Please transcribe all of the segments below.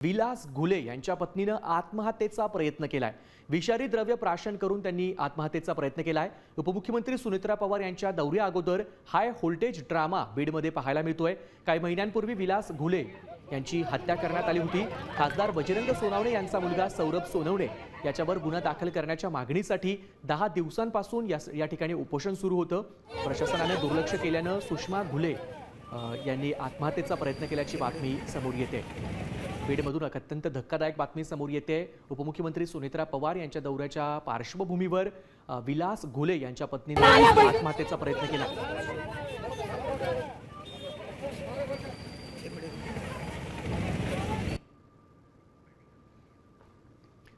विलास घुले यांच्या पत्नीनं आत्महत्येचा प्रयत्न केलाय। विषारी द्रव्य प्राशन करून त्यांनी आत्महत्येचा प्रयत्न केलाय। उपमुख्यमंत्री सुनेत्रा पवार यांच्या दौऱ्या अगोदर हाय व्होल्टेज ड्रामा बीडमध्ये पाहायला मिळतोय। काही महिन्यांपूर्वी विलास घुले यांची हत्या करण्यात आली होती। खासदार बजरंग सोनवणे यांचा मुलगा सौरभ सोनवणे याच्यावर गुन्हा दाखल करण्याच्या मागणीसाठी 10 दिवसांपासून या ठिकाणी उपोषण सुरू होतं। प्रशासनाने दुर्लक्ष केल्यानं सुषमा घुले यांनी आत्महत्येचा प्रयत्न केल्याची बातमी समोर येते। बीडमधून अत्यंत धक्कादायक बातमी समोर येते। उपमुख्यमंत्री सुनेत्रा पवार यांच्या दौऱ्याच्या पार्श्वभूमीवर विलास घुले यांच्या पत्नीने आत्महत्येचा प्रयत्न केला।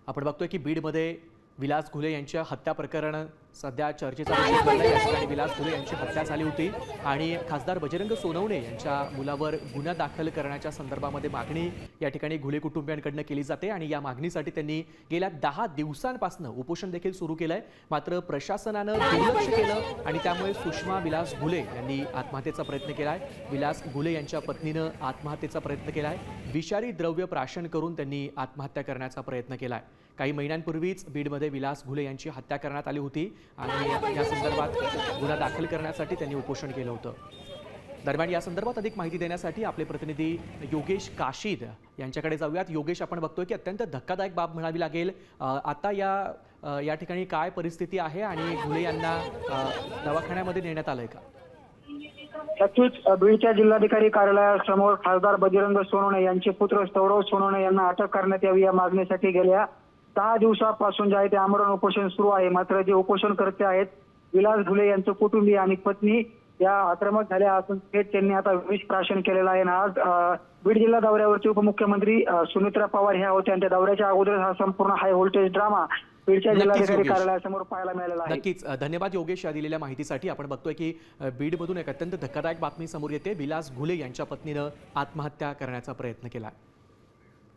आपण बघतोय की बीडमध्ये विलास घुले यांच्या हत्या प्रकरण सध्या चर्चेचा विषय बनलाय। या ठिकाणी विलास घुले यांची हत्या झाली होती आणि खासदार बजरंग सोनवणे यांच्या मुलावर गुन्हा दाखल करण्याच्या संदर्भामध्ये मागणी या ठिकाणी घुले कुटुंबियांकडून केली जाते आणि या मागणीसाठी त्यांनी गेल्या 10 दिवसांपासून उपोषण देखील सुरू केलंय। मात्र प्रशासनानं दुर्लक्ष केलं आणि त्यामुळे सुषमा विलास घुले यांनी आत्महत्येचा प्रयत्न केलाय। विलास घुले यांच्या पत्नीनं आत्महत्येचा प्रयत्न केलाय। विषारी द्रव्य प्राशन करून त्यांनी आत्महत्या करण्याचा प्रयत्न केलाय। काही महिन्यांपूर्वीच बीडमध्ये विलास घुले यांची हत्या करण्यात आली होती आणि या संदर्भात गुन्हा दाखल करण्यासाठी त्यांनी उपोषण केलं होतं। दरम्यान या संदर्भात अधिक माहिती देण्यासाठी आपले प्रतिनिधी योगेश काशीद यांच्याकडे जाऊयात। योगेश, आपण बघतोय की अत्यंत धक्कादायक बाब म्हणावी लागेल। आता या ठिकाणी काय परिस्थिती आहे आणि घुले यांना दवाखान्यामध्ये नेण्यात आलंय का? नक्कीच बीडच्या जिल्हाधिकारी कार्यालयासमोर खासदार बजरंग सोनवणे यांचे पुत्र सौरभ सोनवणे यांना अटक करण्यात यावी या मागणीसाठी गेल्या 10 दिवसापासून जे आहे ते आमरण उपोषण सुरू आहे। मात्र जे उपोषणकर्ते आहेत विलास घुले यांचे कुटुंबीय आणि पत्नी या आक्रमक झाल्या असून थेट त्यांनी आता विष प्राशन केलेलं आहे। आज बीड जिल्हा दौऱ्यावरचे उपमुख्यमंत्री सुनेत्रा पवार ह्या होत्या। त्या दौऱ्याच्या अगोदर हा संपूर्ण हाय व्होल्टेज ड्रामा बीडच्या जिल्हाधिकारी कार्यालयासमोर पाहायला मिळालेला आहे। नक्कीच धन्यवाद योगेश या दिलेल्या माहितीसाठी। आपण बघतोय की बीडमधून एक अत्यंत धक्कादायक बातमी समोर येते। विलास घुले यांच्या पत्नीनं आत्महत्या करण्याचा प्रयत्न केला।